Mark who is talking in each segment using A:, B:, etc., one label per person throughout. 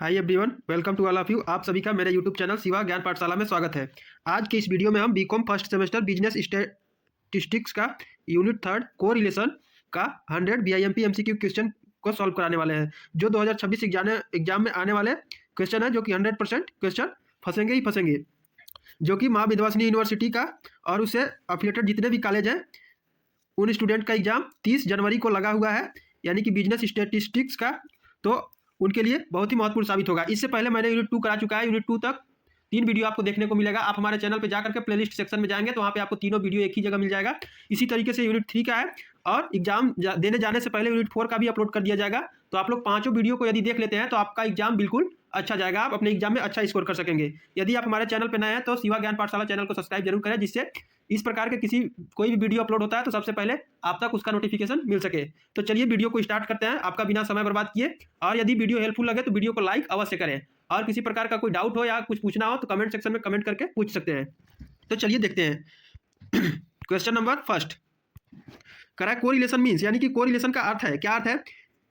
A: Hi everyone, welcome to all of you. आप सभी का मेरे यूट्यूब चैनल शिवा ज्ञान पाठशाला में स्वागत है। आज के इस वीडियो में हम BCom first semester business statistics का यूनिट थर्ड को रिलेशन का 100 बीआईएमपी एमसीक्यू क्वेश्चन को सॉल्व कराने वाले हैं, जो 2026 एग्जाम में आने वाले क्वेश्चन है, जो कि 100% क्वेश्चन फंसेंगे ही फंसेंगे, जो कि माँ विंध्यवासिनी यूनिवर्सिटी का और उससे अफिलिएटेड जितने भी कॉलेज हैं उन स्टूडेंट का एग्जाम 30 जनवरी को लगा हुआ है, यानी कि बिजनेस स्टैटिस्टिक्स का। तो उनके लिए बहुत ही महत्वपूर्ण साबित होगा। इससे पहले मैंने यूनिट 2 करा चुका है। यूनिट 2 तक 3 वीडियो आपको देखने को मिलेगा। आप हमारे चैनल पे जाकर के प्लेलिस्ट सेक्शन में जाएंगे तो वहाँ पे आपको तीनों वीडियो एक ही जगह मिल जाएगा। इसी तरीके से यूनिट 3 का है और एग्जाम देने जाने से पहले यूनिट 4 का भी अपलोड कर दिया जाएगा। तो आप लोग पांचों वीडियो को यदि देख लेते हैं तो आपका एग्जाम बिल्कुल अच्छा जाएगा, आप अपने एग्जाम में अच्छा स्कोर कर सकेंगे। यदि आप हमारे चैनल पर नए हैं तो शिवा ज्ञान पाठशाला चैनल को सब्सक्राइब जरूर करें, जिससे इस प्रकार के कोई भी वीडियो अपलोड होता है तो सबसे पहले आप तक उसका नोटिफिकेशन मिल सके। तो चलिए वीडियो को स्टार्ट करते हैं, आपका बिना समय बर्बाद किए। और यदि वीडियो हेल्पफुल लगे तो वीडियो को लाइक अवश्य करें, और किसी प्रकार का कोई डाउट हो या कुछ पूछना हो तो कमेंट सेक्शन में कमेंट करके पूछ सकते हैं। तो चलिए देखते हैं। क्वेश्चन नंबर फर्स्ट करा कोरिलेशन मीन्स, यानी कि कोरिलेशन का अर्थ है, क्या अर्थ है?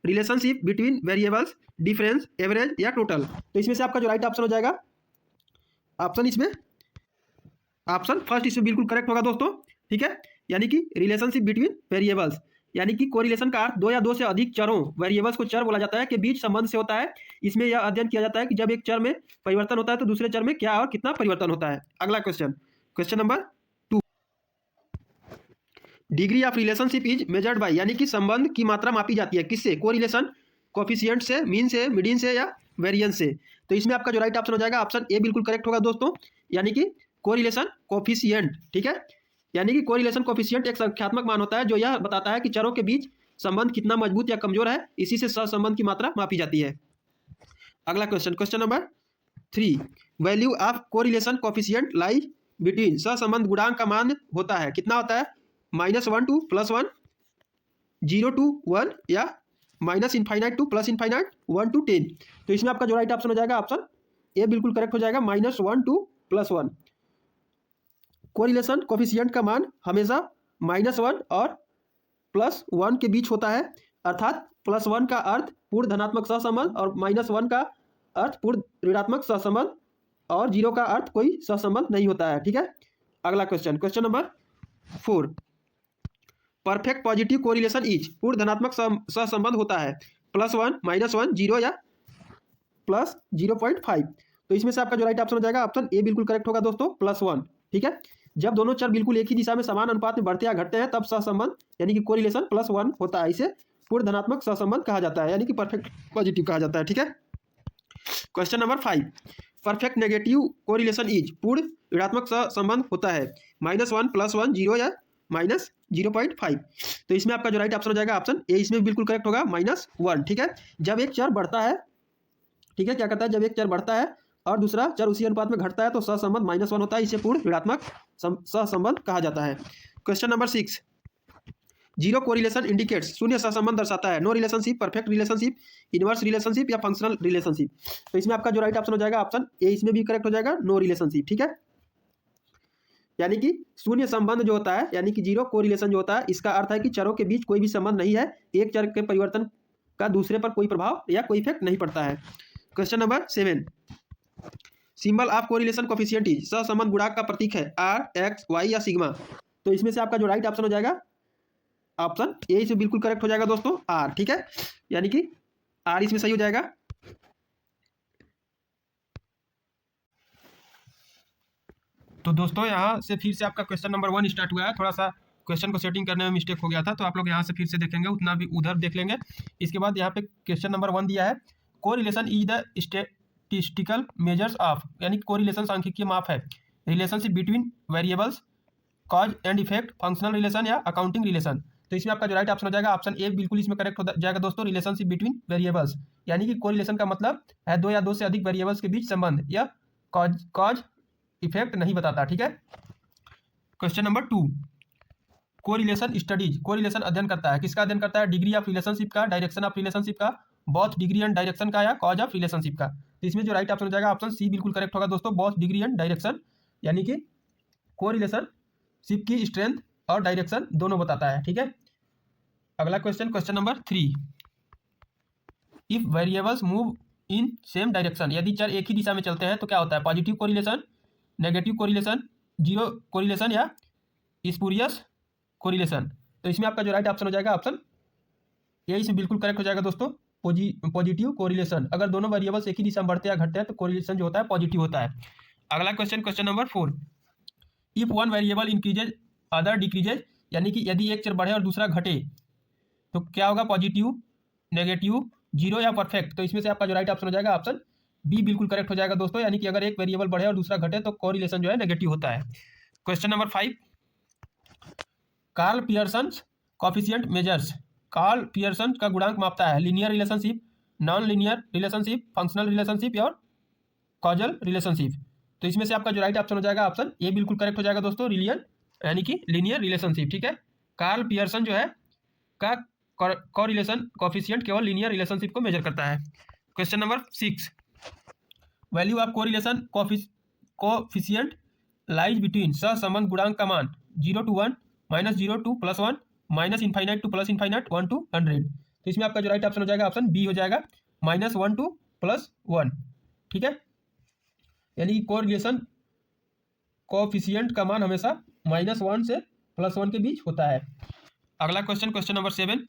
A: Relationship between variables, difference, average या टोटल। तो इसमें से आपका जो राइट ऑप्शन हो जाएगा, ऑप्शन फर्स्ट इसमें बिल्कुल करेक्ट होगा दोस्तों। ठीक है, यानी कि रिलेशनशिप बिटवीन वेरिएबल्स, यानी कि कोरिलेशन का अर्थ दो या दो से अधिक चरों, वेरिएबल्स को चर बोला जाता है, के बीच संबंध से होता है। इसमें यह अध्ययन किया जाता है कि जब एक चर में परिवर्तन होता है तो दूसरे चर में क्या और कितना परिवर्तन होता है। अगला question, question number 2, degree of relationship is measured by, यानी कि संबंध की मात्रा मापी जाती है किससे? कोरिलेशन, कोफिशिएंट से, मीन से, मीडियन से या वेरिएंस से। तो इसमें आपका जो राइट ऑप्शन हो जाएगा, ऑप्शन ए बिल्कुल करेक्ट होगा दोस्तों, यानी कि कोरिलेशन कोफिशिएंट। ठीक है, यानी कि कोरिलेशन कोफिशिएंट एक संख्यात्मक मान होता है जो यह बताता है कि चरों के बीच संबंध कितना मजबूत या कमजोर है, इसी से सहसंबंध की मात्रा मापी जाती है। अगला question, question number 3, value of correlation coefficient lie between, सहसंबंध गुणांक का मान होता है, कितना होता है? -1 to +1, 0 to 1 या -∞ to +∞, 1 to 10। तो इसमें आपका जो राइट ऑप्शन हो जाएगा, ऑप्शन ए बिल्कुल करेक्ट हो जाएगा, -1 to +1। कोरिलेशन कोफिशिएंट का मान हमेशा -1 और +1 के बीच होता है, अर्थात +1 का अर्थ पूर्ण धनात्मक सहसंबंध और -1 का अर्थ पूर्ण ऋणात्मक सहसंबंध, और 0 का अर्थ कोई सहसंबंध नहीं होता है। ठीक है, अगला question, question number 4, perfect positive correlation is, पूर्ण धनात्मक सहसंबंध होता है +1, -1, 0 या +0.5। तो इसमें से आपका जो राइट ऑप्शन हो जाएगा, ऑप्शन ए बिल्कुल करेक्ट होगा दोस्तों, +1। ठीक है, जब दोनों चर बिल्कुल एक ही दिशा में समान अनुपात में बढ़ते या घटते हैं तब सहसंबंध यानी कि कोरिलेशन +1 होता है। इसे पूर्ण धनात्मक सहसंबंध कहा जाता है, यानी कि परफेक्ट पॉजिटिव कहा जाता है। ठीक है, question number 5, perfect negative correlation is, पूर्ण ऋणात्मक सहसंबंध होता है -1, +1, 0 या -0.5। तो इसमें आपका जो राइट ऑप्शन हो जाएगा, ऑप्शन ए इसमें बिल्कुल करेक्ट होगा, -1। ठीक है, जब एक चर बढ़ता है, ठीक है, क्या करता है? जब एक चर बढ़ता है और दूसरा चर उसी अनुपात में घटता है तो सहसंबंध -1 होता है, इसे पूर्ण ऋणात्मक सहसंबंध कहा जाता है। Question number 6, zero correlation indicates, शून्य सहसंबंध दर्शाता है, no relationship, perfect relationship, inverse relationship या फंक्शनल रिलेशनशिप। तो इसमें आपका जो राइट ऑप्शन हो जाएगा, ऑप्शन ए इसमें भी करेक्ट हो जाएगा, नो रिलेशनशिप। ठीक है, यानी कि शून्य संबंध जो होता है, यानी कि जीरो कोरिलेशन जो होता है, इसका अर्थ है कि चरों के बीच कोई भी संबंध नहीं है, एक चर के परिवर्तन का दूसरे पर कोई प्रभाव या कोई इफेक्ट नहीं पड़ता है। Question number 7, symbol of correlation coefficient is, सहसंबंध गुणांक का प्रतीक है R, X, Y या सिग्मा। तो इसमें से आपका जो राइट ऑप्शन हो जाएगा, ऑप्शन ए इसमें बिल्कुल करेक्ट हो जाएगा दोस्तों, R। ठीक है, यानी कि R इसमें सही हो जाएगा। तो दोस्तों यहाँ से फिर से आपका क्वेश्चन नंबर 1 स्टार्ट हुआ है। थोड़ा सा क्वेश्चन को सेटिंग करने में मिस्टेक हो गया था, तो आप लोग यहाँ से फिर से देखेंगे, उतना भी उधर देख लेंगे। इसके बाद यहाँ पे क्वेश्चन नंबर 1 दिया है, correlation is the statistical measures of, यानी कोरिलेशन सांख्यिकीय माप है, relationship between variables, cause and effect, functional relation या अकाउंटिंग रिलेशन। तो इसमें आपका जो राइट ऑप्शन हो जाएगा, ऑप्शन ए बिल्कुल इसमें करेक्ट हो जाएगा दोस्तों, रिलेशनशिप बिटवीन वेरिएबल्स, यानी कि कोरिलेशन का मतलब है दो या दो से अधिक वेरिएबल्स के बीच संबंध, या कॉज इफेक्ट नहीं बताता। ठीक है, question number 2, correlation studies, correlation अध्ययन करता है, किसका अध्ययन करता है? डिग्री ऑफ रिलेशनशिप का, डायरेक्शन ऑफ रिलेशनशिप का, बोथ डिग्री एंड डायरेक्शन का, या कॉज ऑफ रिलेशनशिप का। तो इसमें जो राइट ऑप्शन हो जाएगा, ऑप्शन सी बिल्कुल करेक्ट होगा दोस्तों, बोथ डिग्री एंड डायरेक्शन, यानी कि कोरिलेशनशिप की स्ट्रेंथ और डायरेक्शन दोनों बताता है। ठीक है, अगला question, question number 3, if variables move in same direction, यदि चर एक ही दिशा में चलते हैं तो क्या होता है, positive correlation, negative correlation, zero correlation या स्पूरियस कोरिलेशन। तो इसमें आपका जो राइट ऑप्शन हो जाएगा ऑप्शन ए, इसमें बिल्कुल करेक्ट हो जाएगा दोस्तों, पॉजिटिव कोरिलेशन। अगर दोनों वेरिएबल्स एक ही दिशा में बढ़ते या घटते हैं तो कोरिलेशन जो होता है पॉजिटिव होता है। अगला question, question number 4, if one variable increases other decreases, यानी कि यदि एक चर बढ़े और दूसरा घटे तो क्या होगा, पॉजिटिव, नेगेटिव, जीरो या परफेक्ट। तो इसमें से आपका जो राइट ऑप्शन हो जाएगा ऑप्शन बी बिल्कुल करेक्ट हो जाएगा दोस्तों, यानी कि अगर एक वेरिएबल बढ़े और दूसरा घटे तो कोरिलेशन जो है नेगेटिव होता है। Question number 5, Karl Pearson coefficient measures, Karl Pearson का गुणांक मापता है linear relationship, non linear relationship, functional relationship और कॉजल रिलेशनशिप। तो इसमें से आपका जो राइट ऑप्शन हो जाएगा ऑप्शन ए बिल्कुल करेक्ट हो जाएगा दोस्तों, यानी कि लीनियर रिलेशनशिप। ठीक है, कार्ल पियर्सन जो है का कोरिलेशन कॉफिशिएंट केवल लीनियर रिलेशनशिप को मेजर करता है। Question number 6, value of correlation coefficient lies between सहसंबंध गुणांक का मान 0 to 1, -0 to +1, -∞ to +∞, 1 to 100। तो इसमें आपका जो राइट ऑप्शन हो जाएगा ऑप्शन बी हो जाएगा, -1 to +1। ठीक है, यानी कोरिलेशन कोफिशिएंट का मान हमेशा -1 से +1 के बीच होता है। अगला question, question number 7,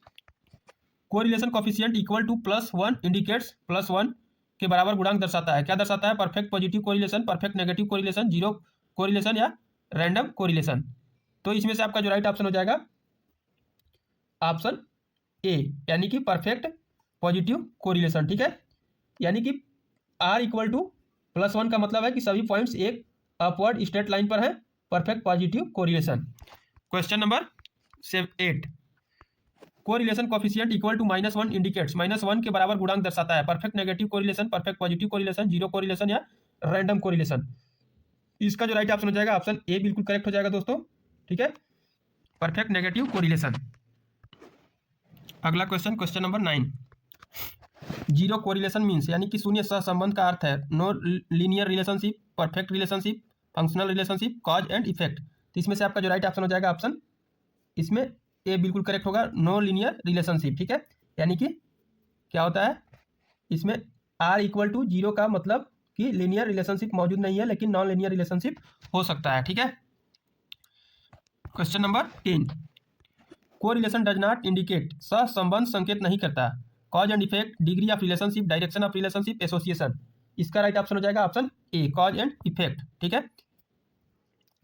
A: correlation coefficient equal to +1 indicates +1 के बराबर गुणांक दर्शाता है। क्या दर्शाता है, perfect positive correlation, perfect negative correlation, zero correlation या रैंडम कोरिलेशन। तो इसमें से आपका जो राइट ऑप्शन हो जाएगा ऑप्शन ए, यानी कि परफेक्ट पॉजिटिव कोरिलेशन। ठीक है, यानी कि R इक्वल टू +1 का मतलब है कि सभी पॉइंट्स एक अपवर्ड स्ट्रेट लाइन पर है, perfect positive correlation. Question number 8, correlation coefficient equal to -1 indicates, -1 के बराबर गुणांक दर्शाता है perfect negative correlation, perfect positive correlation, zero correlation या रैंडम कोरिलेशन। इसका जो राइट ऑप्शन हो जाएगा ऑप्शन ए बिल्कुल करेक्ट हो जाएगा दोस्तों। ठीक है, परफेक्ट नेगेटिव कोरिलेशन। अगला question, question number 9, zero correlation means, यानी कि शून्य सहसंबंध का अर्थ है no linear relationship, perfect relationship, functional relationship, cause and effect. तो इसमें से आपका जो राइट ऑप्शन हो जाएगा ऑप्शन इसमें ए बिल्कुल करेक्ट होगा, नो लीनियर रिलेशनशिप। ठीक है, यानी कि क्या होता है इसमें R इक्वल टू 0 का मतलब कि लीनियर रिलेशनशिप मौजूद नहीं है, लेकिन नॉन लीनियर रिलेशनशिप हो सकता है। ठीक है, question number 10, correlation does not indicate, सहसंबंध संकेत नहीं करता, cause and effect, degree of relationship, direction of relationship, association. इसका राइट ऑप्शन हो जाएगा option A, cause and effect. ठीक है,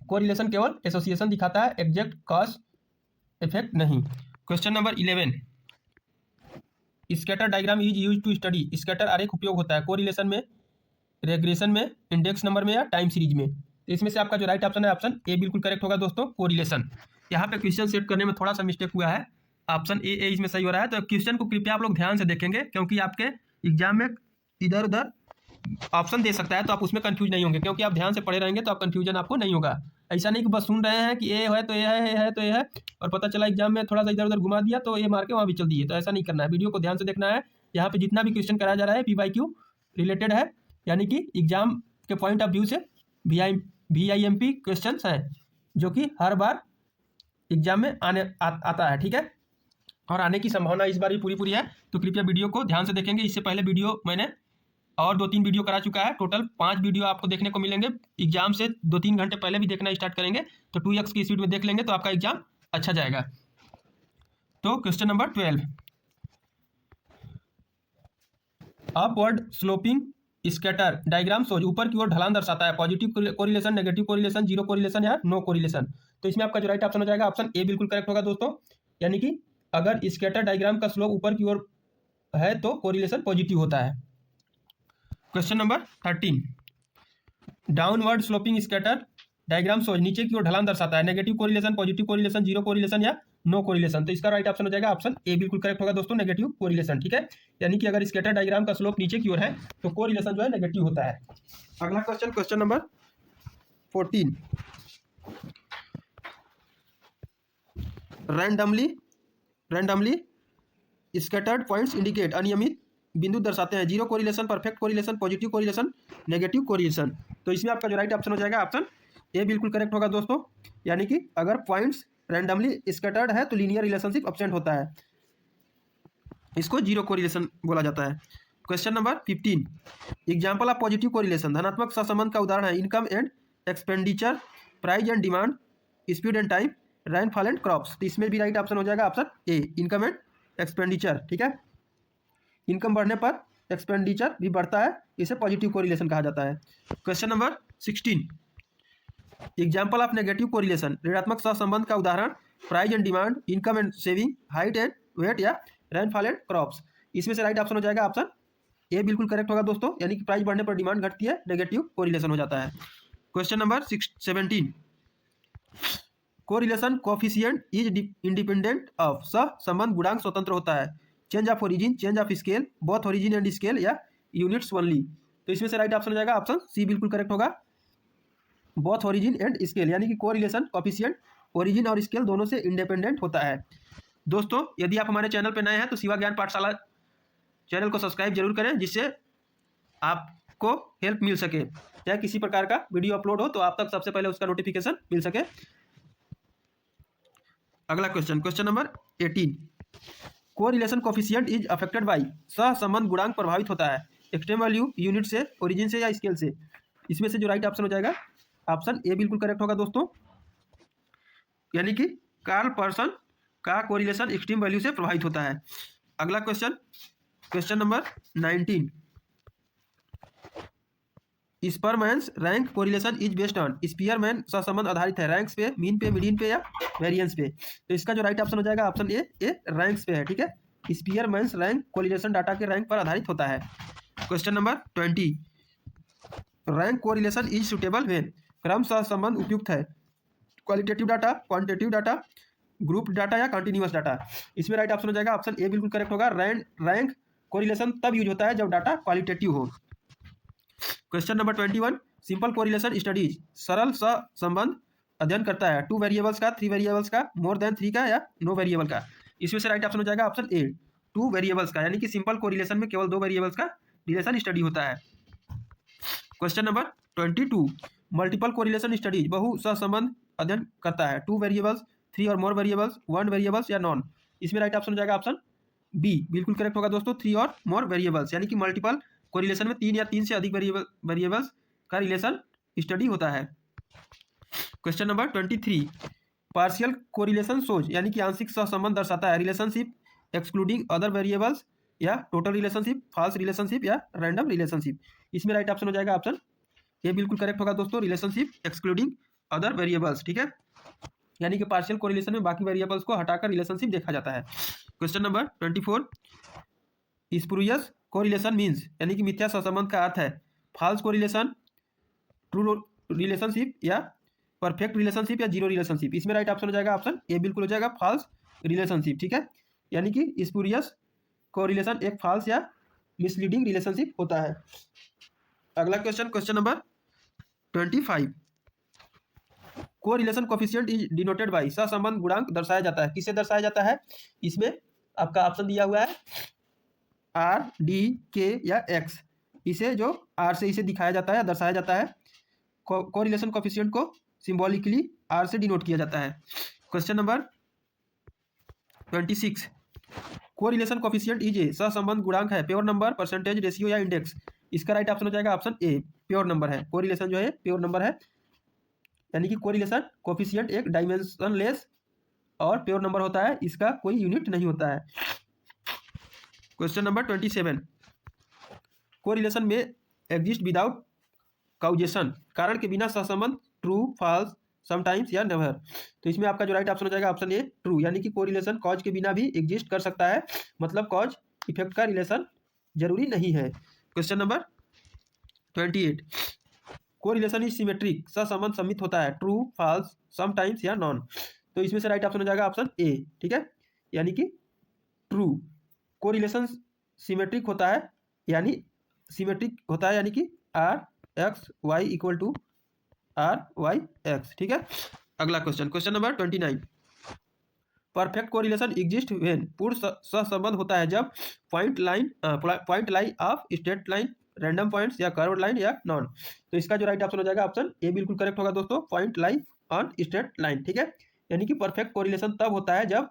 A: कोरिलेशन केवल एसोसिएशन दिखाता है, एग्जैक्ट कॉज इफेक्ट नहीं। Question number 11, scatter diagram is use to study, scatter आरेख उपयोग होता है कोरिलेशन में, रेग्रेशन में, इंडेक्स नंबर में या टाइम सीरीज में। तो इसमें से आपका जो राइट ऑप्शन है ऑप्शन ए बिल्कुल करेक्ट होगा दोस्तों, कोरिलेशन। यहाँ पे क्वेश्चन सेट करने में थोड़ा सा मिस्टेक हुआ है, ऑप्शन ए इसमें सही हो रहा है। तो क्वेश्चन को कृपया आप लोग ध्यान से देखेंगे, क्योंकि आपके एग्जाम में इधर उधर ऑप्शन दे सकता है, तो आप उसमें कंफ्यूज नहीं होंगे, क्योंकि आप ध्यान से पढ़े रहेंगे तो आप कंफ्यूजन आपको नहीं होगा। ऐसा नहीं कि बस सुन रहे हैं कि ए है तो ए है, ए है तो ए है, और पता चला एग्जाम में थोड़ा सा इधर उधर घुमा दिया तो ए मार के वहाँ भी चल दिए। तो ऐसा नहीं करना है, वीडियो को ध्यान से देखना है। यहाँ पे जितना भी क्वेश्चन कराया जा रहा है PYQ रिलेटेड है, यानी कि एग्जाम के पॉइंट ऑफ व्यू से VIMP क्वेश्चन हैं, जो कि हर बार एग्जाम में आता है। ठीक है, और आने की संभावना इस बार भी पूरी है। तो कृपया वीडियो को ध्यान से देखेंगे। इससे पहले वीडियो मैंने और 2-3 वीडियो करा चुका है, टोटल 5 वीडियो आपको देखने को मिलेंगे। एग्जाम से 2-3 घंटे पहले भी देखना स्टार्ट करेंगे तो 2x की स्पीड में देख लेंगे तो आपका एग्जाम अच्छा जाएगा। तो question number 12, upward sloping scatter diagram shows, ऊपर की ओर ढलान दर्शाता है, positive correlation, negative correlation, zero correlation या नो कोरिलेशन। तो इसमें आपका जो राइट ऑप्शन हो जाएगा ऑप्शन ए बिल्कुल करेक्ट होगा दोस्तों, यानी कि अगर स्कैटर डायग्राम का स्लोप ऊपर की ओर है तो कोरिलेशन पॉजिटिव होता है। Question number 13, downward sloping scatter diagram shows, नीचे की ओर ढलान दर्शाता है, negative correlation, positive correlation, zero correlation या नो कोरिलेशन। तो इसका राइट ऑप्शन हो जाएगा ऑप्शन ए बिल्कुल करेक्ट होगा दोस्तों, नेगेटिव कोरिलेशन। ठीक है, यानी कि अगर स्कैटर डायग्राम का स्लोप नीचे की ओर है तो कोरिलेशन जो है नेगेटिव होता है। अगला question, question number 14, randomly scattered points indicate, अनियमित बिंदु दर्शाते हैं, zero correlation, perfect correlation, positive correlation, negative correlation. तो इसमें आपका जो राइट ऑप्शन हो जाएगा ऑप्शन ए बिल्कुल करेक्ट होगा दोस्तों, यानी कि अगर पॉइंट्स रैंडमली स्कैटर्ड है तो लीनियर रिलेशनशिप एब्सेंट होता है, इसको जीरो कोरिलेशन बोला जाता है। Question number 15, example of positive correlation, धनात्मक सहसंबंध का उदाहरण है income and expenditure, price and demand, speed and time, rainfall and crops. तो इसमें भी राइट ऑप्शन हो जाएगा option A, income and expenditure. ठीक है, इनकम बढ़ने पर एक्सपेंडिचर भी बढ़ता है, इसे पॉजिटिव कोरिलेशन कहा जाता है। Question number 16, example of negative correlation, ऋणात्मक सहसंबंध का उदाहरण price and demand, income and saving, height and weight या रेनफॉल एंड क्रॉप्स। इसमें से राइट ऑप्शन हो जाएगा ऑप्शन ए, बिल्कुल करेक्ट होगा दोस्तों, यानी कि प्राइस बढ़ने पर डिमांड घटती है, नेगेटिव कोरिलेशन हो जाता है। Question number 17, correlation coefficient is independent of, सहसंबंध गुणांक स्वतंत्र होता है, change of origin, change of scale, both origin and scale या यूनिट्स ओनली। तो इसमें से राइट ऑप्शन हो जाएगा ऑप्शन सी, बिल्कुल करेक्ट होगा, बोथ ओरिजिन एंड स्केल, यानी कि कोरिलेशन कोफिशिएंट ओरिजिन और स्केल दोनों से इंडिपेंडेंट होता है। दोस्तों यदि आप हमारे चैनल पर नए हैं तो शिवा ज्ञान पाठशाला चैनल को सब्सक्राइब जरूर करें, जिससे आपको हेल्प मिल सके, चाहे किसी प्रकार का वीडियो अपलोड हो तो आप तक सबसे पहले उसका नोटिफिकेशन मिल सके। अगला question, question number 18, correlation coefficient is affected by, सहसंबंध गुणांक प्रभावित होता है एक्सट्रीम वैल्यू, यूनिट से, ओरिजिन से या स्केल से। इसमें से जो राइट ऑप्शन हो जाएगा ऑप्शन ए, बिल्कुल करेक्ट होगा दोस्तों, यानी कि कार्ल पर्सन का कोरिलेशन एक्सट्रीम वैल्यू से प्रभावित होता है। अगला question, question number 19, स्पीयरमैन्स rank correlation is based on, Spearman सहसंबंध आधारित है रैंक्स पे, मीन पे, मीडियन पे या वेरिएंस पे। तो इसका जो राइट ऑप्शन हो जाएगा ऑप्शन ए, रैंक्स पे है। ठीक है, स्पीयरमैन्स रैंक कोरिलेशन डाटा के रैंक पर आधारित होता है। Question number 20, rank correlation is suitable when, क्रम सहसंबंध उपयुक्त है, qualitative data, quantitative data, group data या कंटिन्यूअस डाटा। इसमें राइट ऑप्शन हो जाएगा ऑप्शन ए, बिल्कुल करेक्ट होगा, रैंक कोरिलेशन तब यूज होता है जब डाटा क्वालिटेटिव हो। Question number 21, simple correlation studies, सरल सहसंबंध अध्ययन करता है 2 वेरिएबल्स का, 3 वेरिएबल्स का, मोर देन 3 का या नो वेरिएबल का। इसमें से राइट ऑप्शन हो जाएगा ऑप्शन ए, 2 वेरिएबल्स का, यानी कि सिंपल कोरिलेशन में केवल 2 वेरिएबल्स का रिलेशन स्टडी होता है। Question number 22, multiple correlation studies, बहु सहसंबंध अध्ययन करता है 2 वेरिएबल्स, 3 और मोर वेरिएबल्स, 1 वेरिएबल्स या नॉन। इसमें राइट ऑप्शन हो जाएगा ऑप्शन बी, बिल्कुल करेक्ट होगा दोस्तों, 3 और मोर वेरिएबल्स, यानी कि मल्टीपल कोरिलेशन में 3 या 3 से अधिक वेरिएबल्स का रिलेशन स्टडी होता है। क्वेश्चन नंबर 23, पार्शियल कोरिलेशन सोज, यानी कि आंशिक सहसंबंध दर्शाता है रिलेशनशिप एक्सक्लूडिंग अदर वेरिएबल्स या टोटल रिलेशनशिप, फॉल्स रिलेशनशिप या रैंडम रिलेशनशिप। इसमें राइट ऑप्शन हो जाएगा ऑप्शन ये, बिल्कुल करेक्ट होगा दोस्तों, रिलेशनशिप एक्सक्लूडिंग अदर वेरिएबल्स। ठीक है, यानी कि पार्शियल कोरिलेशन में बाकी वेरिएबल्स को हटाकर रिलेशनशिप देखा जाता है। Question number 24, spurious correlation means, यानी कि मिथ्या सहसंबंध का अर्थ है फॉल्स कोरिलेशन, ट्रू रिलेशनशिप या परफेक्ट रिलेशनशिप या जीरो रिलेशनशिप। इसमें राइट ऑप्शन हो जाएगा ऑप्शन ए, बिल्कुल हो जाएगा फॉल्स रिलेशनशिप। ठीक है, यानी कि स्पूरियस कोरिलेशन एक फॉल्स या मिसलीडिंग रिलेशनशिप होता है। अगला question, question number 25, correlation coefficient is denoted by, सहसंबंध गुणांक दर्शाया जाता है, किससे दर्शाया जाता है। इसमें आपका ऑप्शन दिया हुआ है आर, डी, के या एक्स। इसे जो आर से इसे दिखाया जाता है, दर्शाया जाता है। कोरिलेशन कोफिशिएंट को सिंबॉलिकली आर से डिनोट किया जाता है। Question number 26, correlation coefficient is a, सहसंबंध गुणांक है प्योर नंबर, परसेंटेज, रेशियो या इंडेक्स। इसका राइट ऑप्शन हो जाएगा ऑप्शन ए, प्योर नंबर है, कोरिलेशन जो है प्योर नंबर है, यानी कि कोरिलेशन कोफिशिएंट एक डायमेंशनलेस और प्योर नंबर होता है, इसका कोई यूनिट नहीं होता है। क्वेश्चन नंबर 27, कोरिलेशन में एग्जिस्ट विदाउट काउजेशन, कारण के बिना सहसंबंध, ट्रू, फॉल्स, समटाइम्स या नेवर। तो इसमें आपका जो राइट ऑप्शन हो जाएगा ऑप्शन ए, ट्रू, यानी कि कोरिलेशन कॉज के बिना भी एग्जिस्ट कर सकता है, मतलब कॉज इफेक्ट का रिलेशन जरूरी नहीं है। Question number 28, correlation is symmetric, सहसंबंध सममित होता है, ट्रू, फॉल्स, समटाइम्स या नॉन। तो इसमें से राइट ऑप्शन हो जाएगा ऑप्शन ए। ठीक है, यानी कि ट्रू, कोरिलेशन सिमेट्रिक होता है, यानी कि R x Y equal to R Y X. ठीक है, अगला question, question number 29, perfect correlation exist when, पूर्ण सहसंबंध होता है जब point lie of straight line, random points या कर्व लाइन या नॉन। तो इसका जो राइट ऑप्शन हो जाएगा ऑप्शन ए, बिल्कुल करेक्ट होगा दोस्तों, point lie on straight line. ठीक है, यानी कि परफेक्ट कोरिलेशन तब होता है जब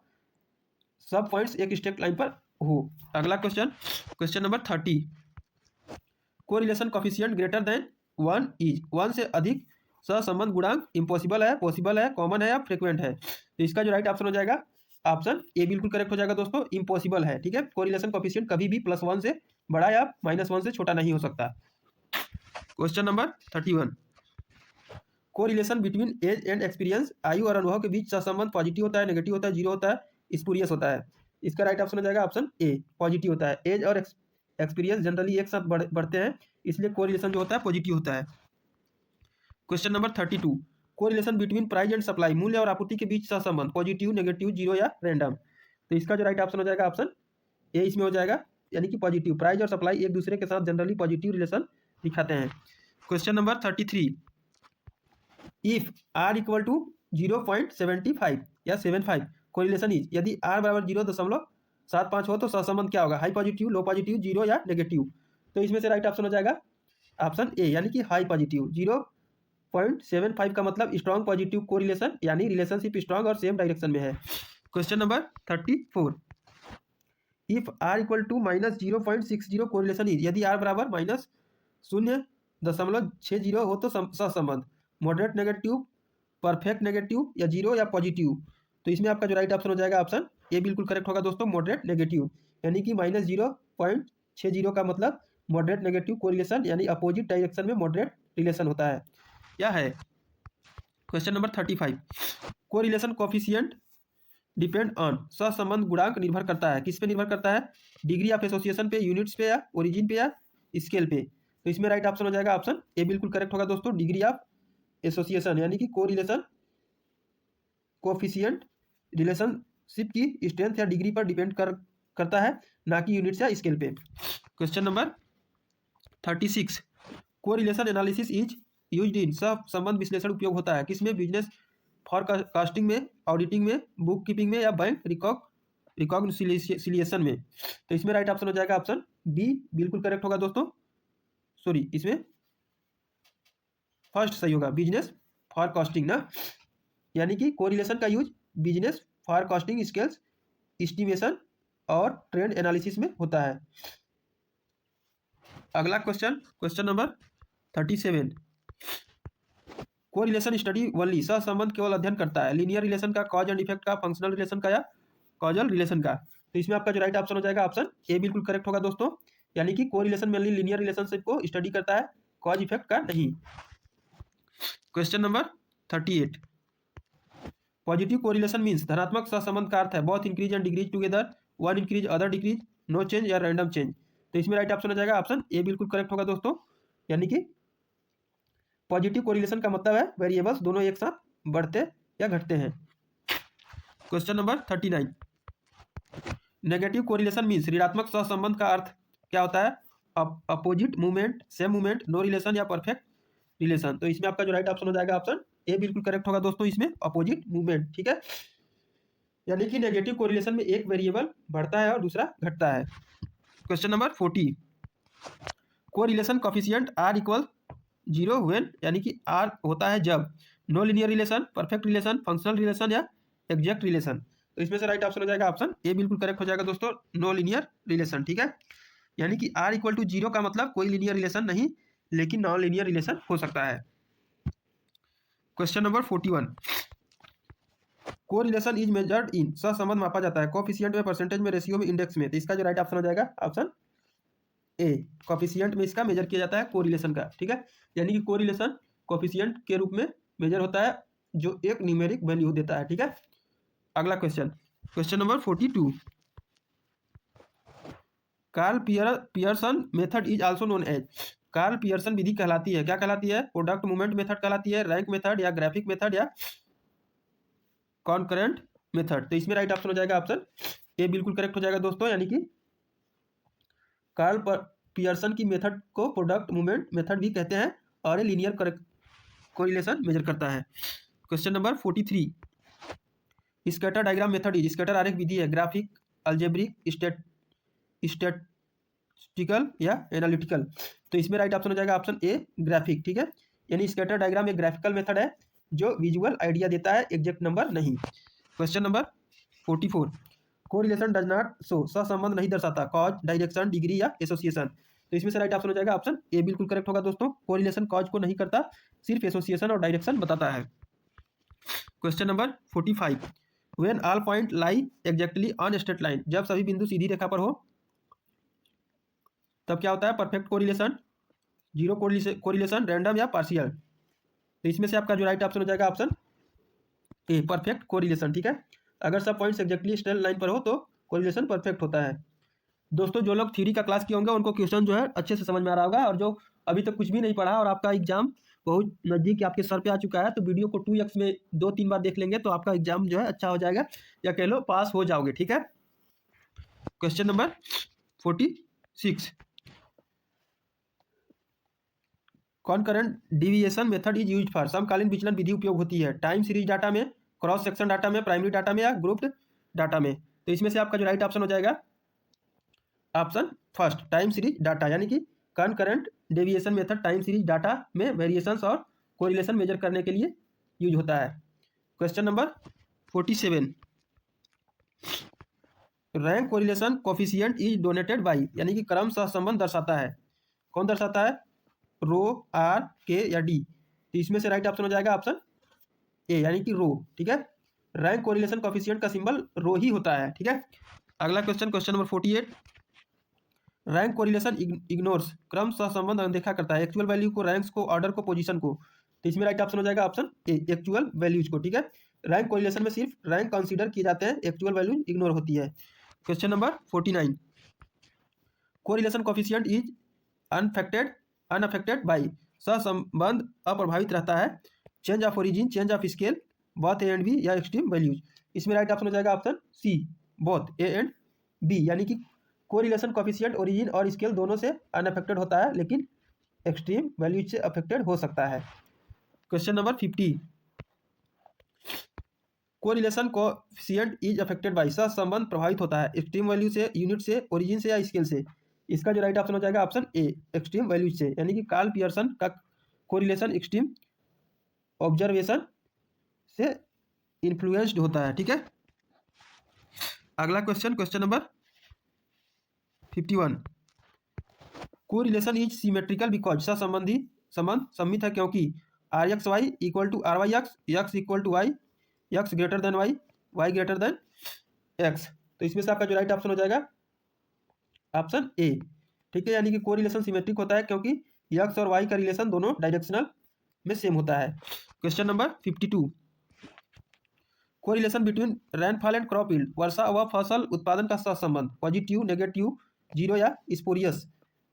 A: सब पॉइंट्स एक स्ट्रेट लाइन पर हो। अगला question, question number 30, correlation coefficient greater than 1 is 1 से अधिक सहसंबंध गुणांक इम्पॉसिबल है, पॉसिबल है, कॉमन है या फ्रिक्वेंट है। तो इसका जो राइट ऑप्शन हो जाएगा ऑप्शन ए बिल्कुल करेक्ट हो जाएगा दोस्तों, इम्पॉसिबल है। ठीक है, कोरिलेशन कोफिशिएंट कभी भी +1 से बड़ा या -1 से छोटा नहीं हो सकता। Question number 31, correlation between age and experience, आयु और अनुभव के बीच सहसंबंध पॉजिटिव होता है, नेगेटिव होता है, जीरो होता है, स्पूरियस होता है। इसका राइट ऑप्शन हो जाएगा ऑप्शन ए, पॉजिटिव होता है। एज और एक्सपीरियंस जनरली एक साथ बढ़ते हैं, इसलिए कोरिलेशन जो होता है पॉजिटिव होता है। Question number 32, correlation between price and supply, मूल्य और आपूर्ति के बीच सहसंबंध पॉजिटिव, नेगेटिव, जीरो या रैंडम। तो इसका जो राइट ऑप्शन हो जाएगा ऑप्शन ए इसमें हो जाएगा, यानी कि पॉजिटिव। प्राइस और सप्लाई एक दूसरे के साथ जनरली पॉजिटिव रिलेशन दिखाते हैं। Question number 33, if R equal to 0.75 या 75 कोरिलेशन इज, यदि आर बराबर 0.75 हो तो सहसंबंध क्या होगा, हाई पॉजिटिव, लो पॉजिटिव, जीरो या नेगेटिव। तो इसमें से राइट ऑप्शन हो जाएगा ऑप्शन ए, यानी कि हाई पॉजिटिव। 0.75 का मतलब स्ट्रॉन्ग पॉजिटिव कोरिलेशन, यानी रिलेशनशिप स्ट्रॉन्ग और सेम डायरेक्शन में है। Question number 34, if R equal to -0.60 correlation is, यदि आर बराबर -0.60 हो तो सहसंबंध मॉडरेट नेगेटिव, परफेक्ट नेगेटिव या जीरो या पॉजिटिव। तो इसमें आपका जो राइट ऑप्शन हो जाएगा ऑप्शन ए बिल्कुल करेक्ट होगा दोस्तों, मॉडरेट नेगेटिव, यानी कि -0.60 का मतलब मॉडरेट नेगेटिव कोरिलेशन, यानी अपोजिट डायरेक्शन में मॉडरेट रिलेशन होता है या है। Question number 35, correlation coefficient depend on, सहसंबंध गुणांक निर्भर करता है, किस पे निर्भर करता है, डिग्री ऑफ एसोसिएशन पे, यूनिट्स पे या ओरिजिन पे या स्केल पे। तो इसमें राइट ऑप्शन हो जाएगा ऑप्शन ए बिल्कुल करेक्ट होगा दोस्तों, डिग्री ऑफ एसोसिएशन, यानी कि कोरिलेशन कोफिशिएंट रिलेशनशिप की स्ट्रेंथ या डिग्री पर डिपेंड करता है, ना कि यूनिट्स या स्केल पे। Question number 36, correlation analysis is used in, सहसंबंध विश्लेषण उपयोग होता है किसमें, बिजनेस फॉरकास्टिंग में, ऑडिटिंग में, बुक कीपिंग में या बैंक रिकॉग्निशिएशन में। तो इसमें राइट ऑप्शन हो जाएगा ऑप्शन बी बिल्कुल करेक्ट होगा दोस्तों, सॉरी इसमें फर्स्ट सही होगा, बिजनेस फॉरकास्टिंग ना, यानी कि कोरिलेशन का use business forecasting, scales estimation और ट्रेंड एनालिसिस में होता है। अगला question, question number 37, correlation study only, सहसंबंध केवल अध्ययन करता है, लीनियर रिलेशन का, कॉज एंड इफेक्ट का, फंक्शनल रिलेशन का या कॉजल रिलेशन का। तो इसमें आपका जो राइट ऑप्शन हो जाएगा ऑप्शन ए बिल्कुल करेक्ट होगा दोस्तों, यानी कि कोरिलेशन मेनली लीनियर रिलेशनशिप को स्टडी करता है, कॉज इफेक्ट का नहीं। Question number 38, positive correlation means, धनात्मक सहसंबंध का अर्थ है both increase and decrease together, one increase other decrease, no change या रैंडम चेंज। तो इसमें राइट ऑप्शन हो जाएगा ऑप्शन ए बिल्कुल करेक्ट होगा दोस्तों, यानी कि पॉजिटिव कोरिलेशन का मतलब है वेरिएबल्स दोनों एक साथ बढ़ते या घटते हैं। Question number 39, negative correlation means, ऋणात्मक सहसंबंध का अर्थ क्या होता है, opposite movement, same movement, no relation या परफेक्ट रिलेशन। तो इसमें आपका जो राइट ऑप्शन हो जाएगा ऑप्शन ए बिल्कुल करेक्ट होगा दोस्तों, इसमें अपोजिट मूवमेंट। ठीक है, यानी कि नेगेटिव कोरिलेशन में एक वेरिएबल बढ़ता है और दूसरा घटता है। Question number 40, correlation coefficient R equal 0 when, यानी कि आर होता है जब no linear relation, perfect relation, functional relation या एग्जैक्ट रिलेशन। तो इसमें से राइट ऑप्शन हो जाएगा ऑप्शन ए बिल्कुल करेक्ट हो जाएगा दोस्तों, नो लीनियर रिलेशन। ठीक है, यानी कि आर इक्वल टू 0 का मतलब कोई लीनियर रिलेशन नहीं, लेकिन नॉन लीनियर रिलेशन हो सकता है। Question number 41, correlation is measured in, सहसंबंध मापा जाता है कोफिशिएंट में, परसेंटेज में, रेशियो में, इंडेक्स में। तो इसका जो राइट ऑप्शन हो जाएगा ऑप्शन ए, कोफिशिएंट में इसका मेजर किया जाता है कोरिलेशन का। ठीक है, यानी कि कोरिलेशन कोफिशिएंट के रूप में मेजर होता है जो एक न्यूमेरिक वैल्यू देता है। ठीक है, अगला question, question number 42, Karl Pearson method is also known as, Karl Pearson विधि कहलाती है, क्या कहलाती है, प्रोडक्ट मूवमेंट मेथड कहलाती है, रैंक मेथड या ग्राफिक मेथड या कॉन्करेंट मेथड। तो इसमें राइट ऑप्शन हो जाएगा ऑप्शन ए बिल्कुल करेक्ट हो जाएगा दोस्तों, यानी कि कार्ल पियर्सन की मेथड को प्रोडक्ट मूवमेंट मेथड भी कहते हैं और ये लीनियर कोरिलेशन मेजर करता है। Question number 43, scatter diagram method is, scatter आरेख विधि है, ग्राफिक, अलजेब्रिक, स्टैटिस्टिकल या एनालिटिकल। तो इसमें राइट ऑप्शन हो जाएगा ऑप्शन ए ग्राफिक। ठीक है, यानी स्कैटर डायग्राम एक ग्राफिकल मेथड है जो विजुअल आइडिया देता है, एग्जैक्ट नंबर नहीं। Question number 44, correlation does not show, सहसंबंध नहीं दर्शाता कॉज, डायरेक्शन, डिग्री या एसोसिएशन। तो इसमें से राइट ऑप्शन हो जाएगा ऑप्शन ए बिल्कुल करेक्ट होगा दोस्तों। कोरिलेशन कॉज को नहीं करता, सिर्फ एसोसिएशन और डायरेक्शन बताता है। Question number 45, when all point lie exactly on straight line, जब सभी बिंदु सीधी रेखा पर हो तब क्या होता है? Perfect correlation, zero correlation, random या पार्शियल। तो इसमें से आपका जो राइट ऑप्शन हो जाएगा ऑप्शन ए परफेक्ट कोरिलेशन। ठीक है, अगर सब पॉइंट्स एग्जैक्टली स्ट्रेट लाइन पर हो तो कोरिलेशन परफेक्ट होता है। दोस्तों जो लोग थ्योरी का क्लास किए होंगे उनको क्वेश्चन जो है अच्छे से समझ में आ रहा होगा, और जो अभी तक कुछ भी नहीं पढ़ा और आपका एग्जाम बहुत नज़दीक आपके सर पे आ चुका है, तो वीडियो को 2x में 2-3 बार देख लेंगे तो आपका एग्जाम जो है अच्छा हो जाएगा, या कह लो पास हो जाओगे। ठीक है, question number 46, कॉनकरेंट deviation method is used for, समकालीन विचलन विधि उपयोग होती है टाइम सीरीज डाटा में, क्रॉस सेक्शन डाटा में, प्राइमरी डाटा में या ग्रुप्ड डाटा में। तो इसमें से आपका जो राइट ऑप्शन हो जाएगा option first time series data, यानी कि कॉनकरेंट deviation method time series data में वेरिएशंस और कोरिलेशन मेजर करने के लिए यूज होता है। Question number 47, rank correlation coefficient is donated by, यानी कि क्रम सहसंबंध दर्शाता है, कौन दर्शाता है? रो, आर, के या डी। तो इसमें से राइट ऑप्शन हो जाएगा ऑप्शन ए, यानी कि रो। ठीक है, रैंक कोरिलेशन कोफिशिएंट का सिंबल रो ही होता है। ठीक है, अगला question, question number 48, rank correlation ignores, क्रम सहसंबंध अनदेखा करता है एक्चुअल वैल्यू को, रैंक्स को, ऑर्डर को, पोजीशन को। तो इसमें राइट ऑप्शन हो जाएगा ऑप्शन ए एक्चुअल वैल्यूज को। ठीक है, रैंक कोरिलेशन में सिर्फ रैंक कंसीडर किए जाते हैं, एक्चुअल वैल्यू इग्नोर होती है। Question number 49, correlation coefficient is unaffected by, सहसंबंध अप्रभावित रहता है change of origin, change of scale, both A and B या एक्सट्रीम वैल्यूज। इसमें राइट ऑप्शन हो जाएगा option C both A and B, यानी कि कोरिलेशन कोफिशिएंट ओरिजिन और स्केल दोनों से अनअफेक्टेड होता है, लेकिन एक्सट्रीम वैल्यूज से अफेक्टेड हो सकता है। Question number 50, correlation coefficient is affected by, सहसंबंध प्रभावित होता है एक्सट्रीम वैल्यू से, यूनिट से, ओरिजिन से या स्केल से। इसका जो राइट ऑप्शन हो जाएगा ऑप्शन ए एक्सट्रीम वैल्यूज से, यानी कि कार्ल पियर्सन का कोरिलेशन एक्सट्रीम ऑब्जर्वेशन से इन्फ्लुएंस्ड होता है। ठीक है, अगला question, question number 51, correlation is symmetrical because, सहसंबंधी संबंध सम्मित है क्योंकि r x Y equal to R Y x, x equal to y, x greater than y, y greater than x. तो इसमें से आपका जो राइट ऑप्शन हो जाएगा ऑप्शन ए। ठीक है, यानी कि कोरिलेशन सिमेट्रिक होता है क्योंकि एक्स और वाई का रिलेशन दोनों डायरेक्शनल में सेम होता है। Question number 52, correlation between rainfall and crop yield, वर्षा व फसल उत्पादन का सहसंबंध पॉजिटिव, नेगेटिव, जीरो या स्पोरियस।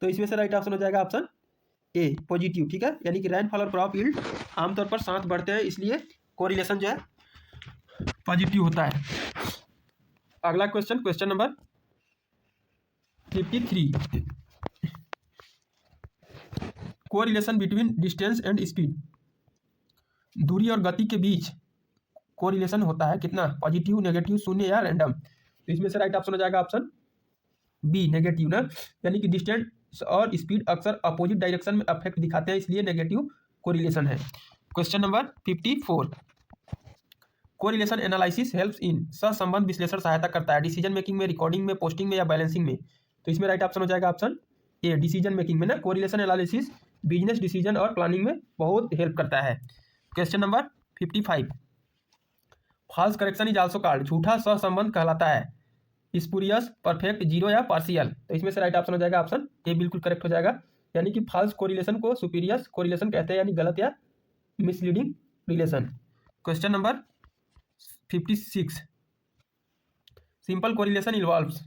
A: तो इसमें से राइट ऑप्शन हो जाएगा ऑप्शन ए पॉजिटिव। ठीक है, यानी कि रेनफॉल और क्रॉप यील्ड आमतौर पर साथ बढ़ते हैं, इसलिए कोरिलेशन जो है पॉजिटिव होता है। अगला question, question number 53, correlation between distance and speed, दूरी और गति के बीच कोरिलेशन होता है कितना? पॉजिटिव, नेगेटिव, शून्य या रैंडम। तो इसमें से राइट ऑप्शन हो जाएगा ऑप्शन बी नेगेटिव ना, यानी कि डिस्टेंस और स्पीड अक्सर अपोजिट डायरेक्शन में अफेक्ट दिखाते हैं, इसलिए नेगेटिव कोरिलेशन है। Question number 54, correlation analysis helps in, सहसंबंध विश्लेषण सहायता करता है डिसीजन मेकिंग में, रिकॉर्डिंग में, पोस्टिंग में या बैलेंसिंग में। तो इसमें राइट ऑप्शन हो जाएगा ऑप्शन ए डिसीजन मेकिंग में ना, कोरिलेशन एनालिसिस बिजनेस डिसीजन और प्लानिंग में बहुत हेल्प करता है। Question number 55, false correction is also called, झूठा सहसंबंध कहलाता है स्पूरियस, परफेक्ट, जीरो या पार्शियल। तो इसमें से राइट ऑप्शन हो जाएगा ऑप्शन ए बिल्कुल करेक्ट हो जाएगा, यानी कि फॉल्स कोरिलेशन को सुपीरियस कोरिलेशन कहते हैं, यानी गलत या misleading relation. Question number 56, simple correlation involves,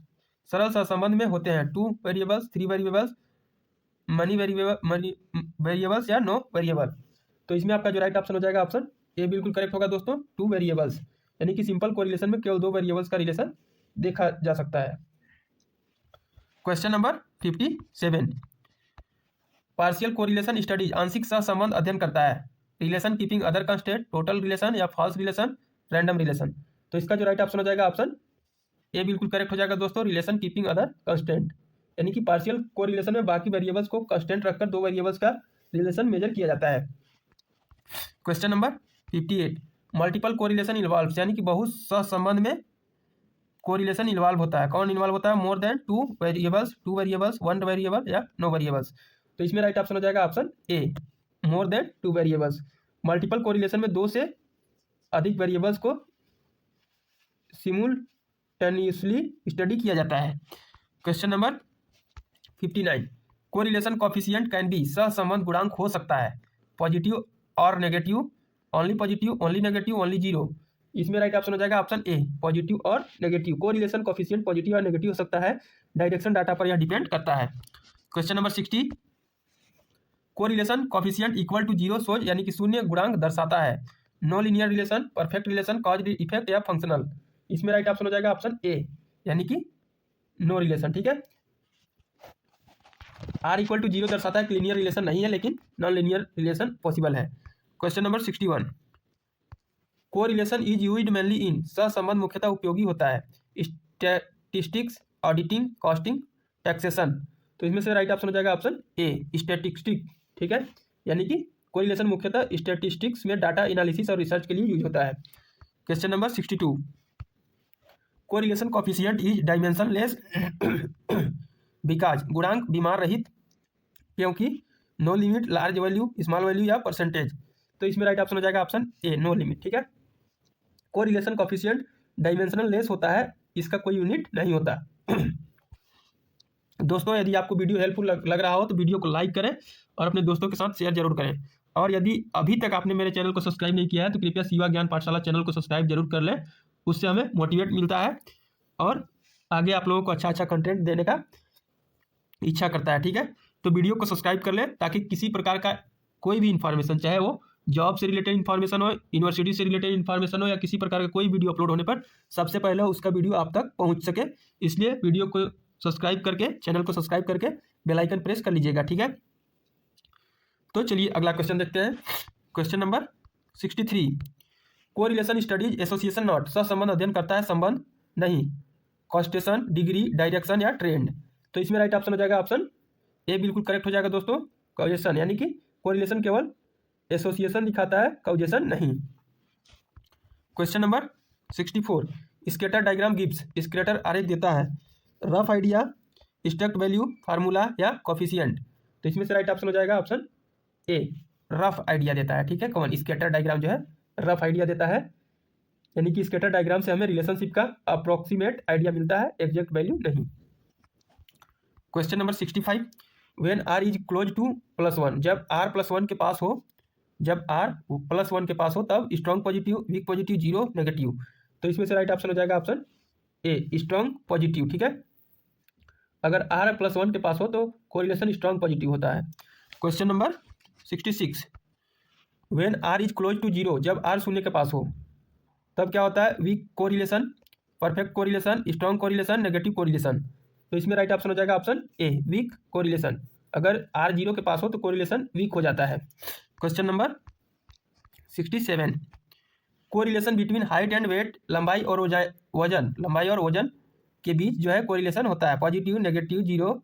A: सरल सहसंबंध में होते हैं 2 वेरिएबल्स, 3 वेरिएबल्स, मनी वेरिएबल्स या नो वेरिएबल। तो इसमें आपका जो राइट ऑप्शन हो जाएगा ऑप्शन ए बिल्कुल करेक्ट होगा दोस्तों, 2 वेरिएबल्स, यानी कि सिंपल कोरिलेशन में केवल 2 वेरिएबल्स का रिलेशन देखा जा सकता है। Question number 57, partial correlation studies, आंशिक सहसंबंध अध्ययन करता है relation keeping other constant, total relation या फॉल्स रिलेशन, रैंडम रिलेशन। तो इसका जो राइट ऑप्शन हो जाएगा ऑप्शन ए बिल्कुल करेक्ट हो जाएगा दोस्तों, रिलेशन कीपिंग अदर कंस्टेंट, यानी कि पार्शियल कोरिलेशन में बाकी वेरिएबल्स को कंस्टेंट रखकर 2 वेरिएबल्स का रिलेशन मेजर किया जाता है। Question number 58, multiple correlation involves, यानी कि बहुत सहसंबंध में कोरिलेशन इन्वॉल्व होता है। कौन इन्वॉल्व होता है? More than two variables, one variable या नो वेरिएबल्स। तो इसमें राइट ऑप्शन हो जाएगा ऑप्शन ए, more than two variables. Multiple correlation में 2 से अधिक वेरिएबल्स को सिमुलटेनियसली स्टडी किया जाता है। Question number 59, correlation coefficient can be, सहसंबंध गुणांक हो सकता है पॉजिटिव और negative, only positive, only negative, only zero. इसमें राइट ऑप्शन हो जाएगा ऑप्शन ए, पॉजिटिव और नेगेटिव। कोरिलेशन कॉफिशिएंट पॉजिटिव और नेगेटिव हो सकता है, डायरेक्शन डाटा पर यह डिपेंड करता है। Question number 60, correlation coefficient equal to zero shows, यानी कि शून्य गुणांक दर्शाता है no linear relation, perfect relation, cause effect या फंक्शनल। इसमें राइट ऑप्शन हो जाएगा ऑप्शन ए, यानी कि नो रिलेशन। ठीक है, आर इक्वल टू जीरो दर्शाता है कि लीनियर रिलेशन नहीं है, लेकिन नॉन लीनियर रिलेशन पॉसिबल है। Question number 61, correlation is used mainly इन, सहसंबंध मुख्यतः उपयोगी होता है स्टैटिस्टिक्स, ऑडिटिंग, कॉस्टिंग, टैक्सेशन। तो इसमें से राइट ऑप्शन हो जाएगा ऑप्शन ए, स्टैटिस्टिक। ठीक है, यानी कि कोरिलेशन मुख्यतः स्टैटिस्टिक्स में डाटा एनालिसिस और रिसर्च के लिए यूज होता है। Question number 62, correlation coefficient is dimensionless because, गुणांक बीमार रहित क्योंकि, no limit, large value, small value या परसेंटेज। तो इसमें राइट ऑप्शन हो जाएगा ऑप्शन ए, नो लिमिट। ठीक है, कोरिलेशन कॉफिशिएंट डायमेंशनल लेस होता है, इसका कोई यूनिट नहीं होता। दोस्तों, यदि आपको वीडियो हेल्पफुल लग रहा हो तो वीडियो को लाइक करें और अपने दोस्तों के साथ शेयर जरूर करें। और यदि अभी तक आपने मेरे चैनल को सब्सक्राइब नहीं किया है तो कृपया शिवा ज्ञान पाठशाला चैनल को सब्सक्राइब जरूर कर लें, उससे हमें मोटिवेट मिलता है और आगे आप लोगों को अच्छा अच्छा कंटेंट देने का इच्छा करता है। ठीक है, तो वीडियो को सब्सक्राइब कर लें ताकि किसी प्रकार का कोई भी इन्फॉर्मेशन, चाहे वो जॉब से रिलेटेड इन्फॉर्मेशन हो, यूनिवर्सिटी से रिलेटेड इन्फॉर्मेशन हो, या किसी प्रकार का कोई वीडियो अपलोड होने पर सबसे पहले उसका वीडियो आप तक पहुंच सके, इसलिए वीडियो को सब्सक्राइब करके, चैनल को सब्सक्राइब करके बेल आइकन प्रेस कर लीजिएगा। ठीक है, तो चलिए अगला क्वेश्चन देखते हैं। Question number 63, correlation studies association not, सहसंबंध अध्ययन करता है, संबंध नहीं, कॉस्टेशन, डिग्री, डायरेक्शन या ट्रेंड। तो इसमें राइट ऑप्शन हो जाएगा ऑप्शन ए, बिल्कुल करेक्ट हो जाएगा दोस्तों, कॉजेशन, यानी कि कोरिलेशन केवल एसोसिएशन दिखाता है, कॉजेशन नहीं। Question number 64, scatter diagram gives, scatter आरेख देता है rough idea, stacked value, formula या कॉफिशिएंट। तो इसमें से राइट ऑप्शन हो जाएगा ऑप्शन ए, रफ आइडिया देता है। ठीक है, कौन? स्कैटर डायग्राम जो है रफ आइडिया देता है, यानी कि स्कैटर डायग्राम से हमें रिलेशनशिप का अप्रोक्सीमेट आइडिया मिलता है, एग्जैक्ट वैल्यू नहीं। Question number 65, when R is close to +1, जब आर +1 के पास हो, जब आर +1 के पास हो तब strong positive, weak positive, zero, negative. तो इसमें से राइट ऑप्शन हो जाएगा ऑप्शन ए, स्ट्रॉन्ग पॉजिटिव। ठीक है, अगर आर +1 के पास हो तो कोरिलेशन स्ट्रॉन्ग पॉजिटिव होता है। Question number 66, when R is close to 0, जब आर शून्य के पास हो तब क्या होता है? Weak correlation, perfect correlation, strong correlation, negative correlation. तो इसमें राइट ऑप्शन हो जाएगा ऑप्शन ए, वीक कोरिलेशन। अगर आर 0 के पास हो तो कोरिलेशन वीक हो जाता है। Question number 67, correlation between height and weight, लंबाई और वजन, लंबाई और वजन के बीच जो है कोरिलेशन होता है, पॉजिटिव, नेगेटिव, जीरो,